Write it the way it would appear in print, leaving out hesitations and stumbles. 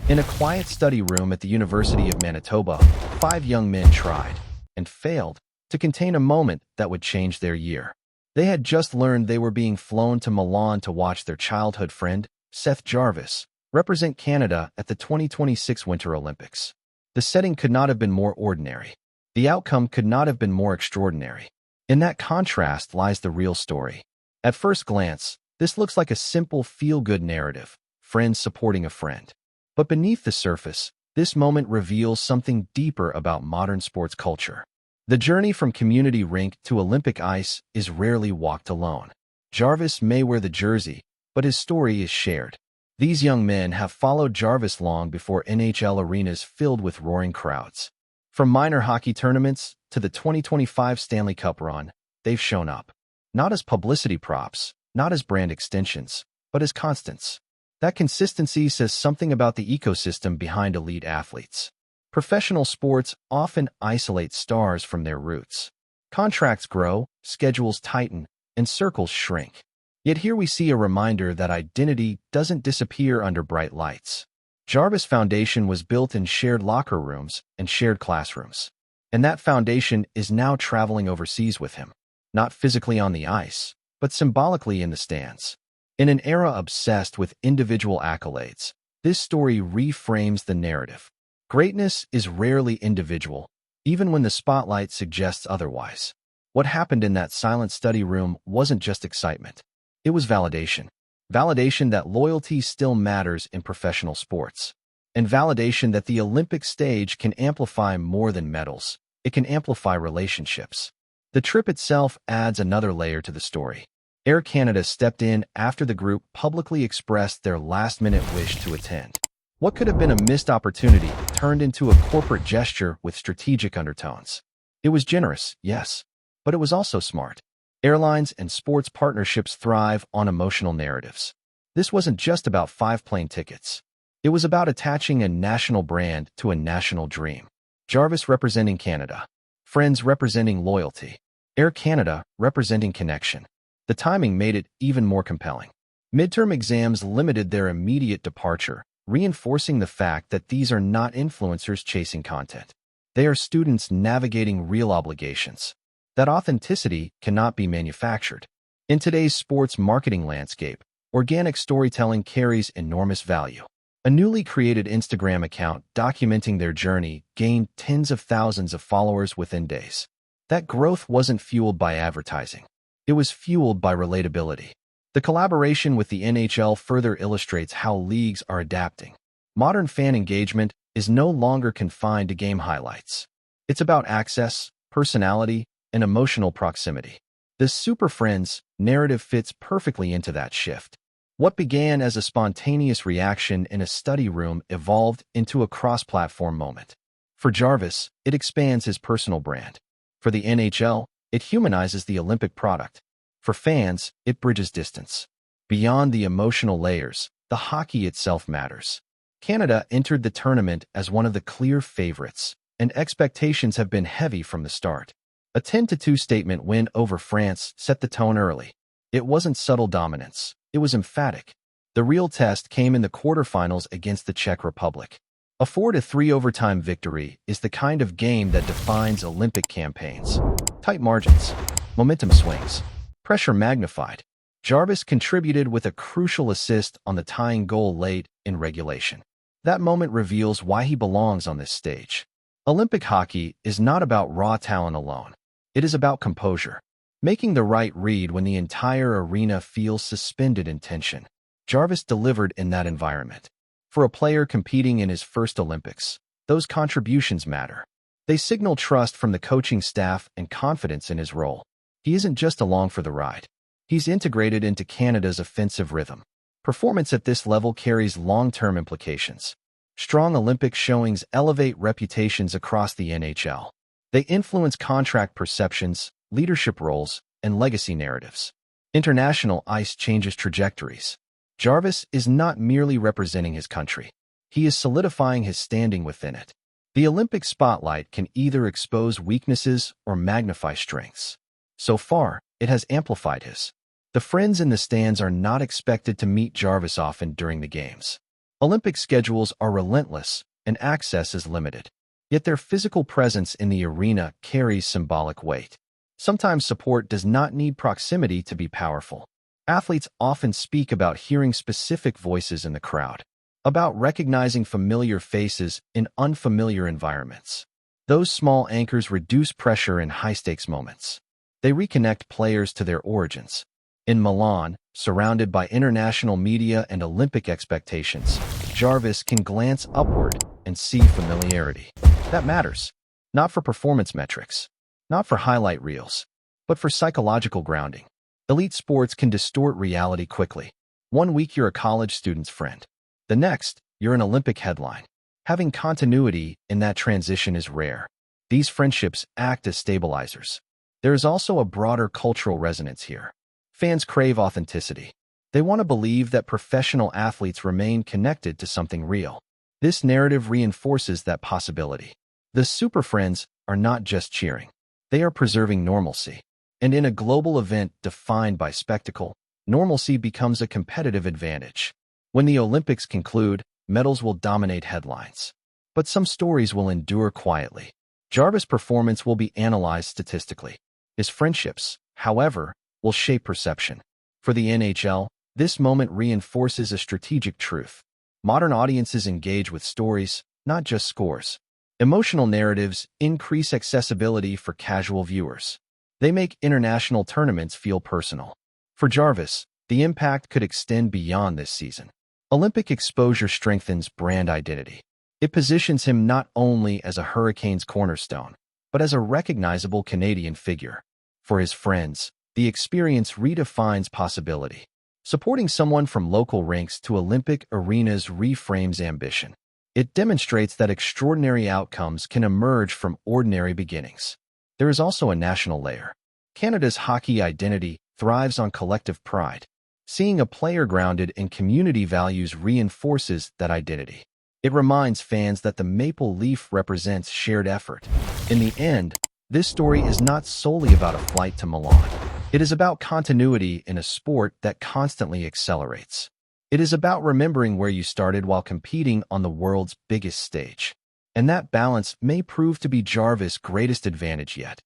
In a quiet study room at the University of Manitoba, 5 young men tried, and failed, to contain a moment that would change their year. They had just learned they were being flown to Milan to watch their childhood friend, Seth Jarvis, represent Canada at the 2026 Winter Olympics. The setting could not have been more ordinary. The outcome could not have been more extraordinary. In that contrast lies the real story. At first glance, this looks like a simple feel-good narrative, friends supporting a friend. But beneath the surface, this moment reveals something deeper about modern sports culture. The journey from community rink to Olympic ice is rarely walked alone. Jarvis may wear the jersey, but his story is shared. These young men have followed Jarvis long before NHL arenas filled with roaring crowds. From minor hockey tournaments to the 2025 Stanley Cup run, they've shown up. Not as publicity props, not as brand extensions, but as constants. That consistency says something about the ecosystem behind elite athletes. Professional sports often isolate stars from their roots. Contracts grow, schedules tighten, and circles shrink. Yet here we see a reminder that identity doesn't disappear under bright lights. Jarvis' foundation was built in shared locker rooms and shared classrooms. And that foundation is now traveling overseas with him. Not physically on the ice, but symbolically in the stands. In an era obsessed with individual accolades, this story reframes the narrative. Greatness is rarely individual, even when the spotlight suggests otherwise. What happened in that silent study room wasn't just excitement. It was validation. Validation that loyalty still matters in professional sports. And validation that the Olympic stage can amplify more than medals. It can amplify relationships. The trip itself adds another layer to the story. Air Canada stepped in after the group publicly expressed their last-minute wish to attend. What could have been a missed opportunity turned into a corporate gesture with strategic undertones. It was generous, yes, but it was also smart. Airlines and sports partnerships thrive on emotional narratives. This wasn't just about 5 plane tickets. It was about attaching a national brand to a national dream. Jarvis representing Canada. Friends representing loyalty. Air Canada representing connection. The timing made it even more compelling. Midterm exams limited their immediate departure, reinforcing the fact that these are not influencers chasing content. They are students navigating real obligations. That authenticity cannot be manufactured. In today's sports marketing landscape, organic storytelling carries enormous value. A newly created Instagram account documenting their journey gained tens of thousands of followers within days. That growth wasn't fueled by advertising. It was fueled by relatability. The collaboration with the NHL further illustrates how leagues are adapting. Modern fan engagement is no longer confined to game highlights. It's about access, personality, and emotional proximity. The Super Friends narrative fits perfectly into that shift. What began as a spontaneous reaction in a study room evolved into a cross-platform moment. For Jarvis, it expands his personal brand. For the NHL, it humanizes the Olympic product. For fans, it bridges distance. Beyond the emotional layers, the hockey itself matters. Canada entered the tournament as one of the clear favorites, and expectations have been heavy from the start. A 10-2 statement win over France set the tone early. It wasn't subtle dominance. It was emphatic. The real test came in the quarterfinals against the Czech Republic. A 4-3 overtime victory is the kind of game that defines Olympic campaigns. Tight margins, momentum swings, pressure magnified. Jarvis contributed with a crucial assist on the tying goal late in regulation. That moment reveals why he belongs on this stage. Olympic hockey is not about raw talent alone. It is about composure, making the right read when the entire arena feels suspended in tension. Jarvis delivered in that environment. For a player competing in his first Olympics, those contributions matter. They signal trust from the coaching staff and confidence in his role. He isn't just along for the ride. He's integrated into Canada's offensive rhythm. Performance at this level carries long-term implications. Strong Olympic showings elevate reputations across the NHL. They influence contract perceptions, leadership roles, and legacy narratives. International ice changes trajectories. Jarvis is not merely representing his country. He is solidifying his standing within it. The Olympic spotlight can either expose weaknesses or magnify strengths. So far, it has amplified his. The friends in the stands are not expected to meet Jarvis often during the games. Olympic schedules are relentless, and access is limited. Yet their physical presence in the arena carries symbolic weight. Sometimes support does not need proximity to be powerful. Athletes often speak about hearing specific voices in the crowd, about recognizing familiar faces in unfamiliar environments. Those small anchors reduce pressure in high-stakes moments. They reconnect players to their origins. In Milan, surrounded by international media and Olympic expectations, Jarvis can glance upward and see familiarity. That matters, not for performance metrics, not for highlight reels, but for psychological grounding. Elite sports can distort reality quickly. One week you're a college student's friend. The next, you're an Olympic headline. Having continuity in that transition is rare. These friendships act as stabilizers. There is also a broader cultural resonance here. Fans crave authenticity. They want to believe that professional athletes remain connected to something real. This narrative reinforces that possibility. The Super Friends are not just cheering. They are preserving normalcy. And in a global event defined by spectacle, normalcy becomes a competitive advantage. When the Olympics conclude, medals will dominate headlines. But some stories will endure quietly. Jarvis' performance will be analyzed statistically. His friendships, however, will shape perception. For the NHL, this moment reinforces a strategic truth. Modern audiences engage with stories, not just scores. Emotional narratives increase accessibility for casual viewers. They make international tournaments feel personal. For Jarvis, the impact could extend beyond this season. Olympic exposure strengthens brand identity. It positions him not only as a Hurricanes cornerstone, but as a recognizable Canadian figure. For his friends, the experience redefines possibility. Supporting someone from local rinks to Olympic arenas reframes ambition. It demonstrates that extraordinary outcomes can emerge from ordinary beginnings. There is also a national layer. Canada's hockey identity thrives on collective pride. Seeing a player grounded in community values reinforces that identity. It reminds fans that the Maple Leaf represents shared effort. In the end, this story is not solely about a flight to Milan. It is about continuity in a sport that constantly accelerates. It is about remembering where you started while competing on the world's biggest stage. And that balance may prove to be Jarvis' greatest advantage yet.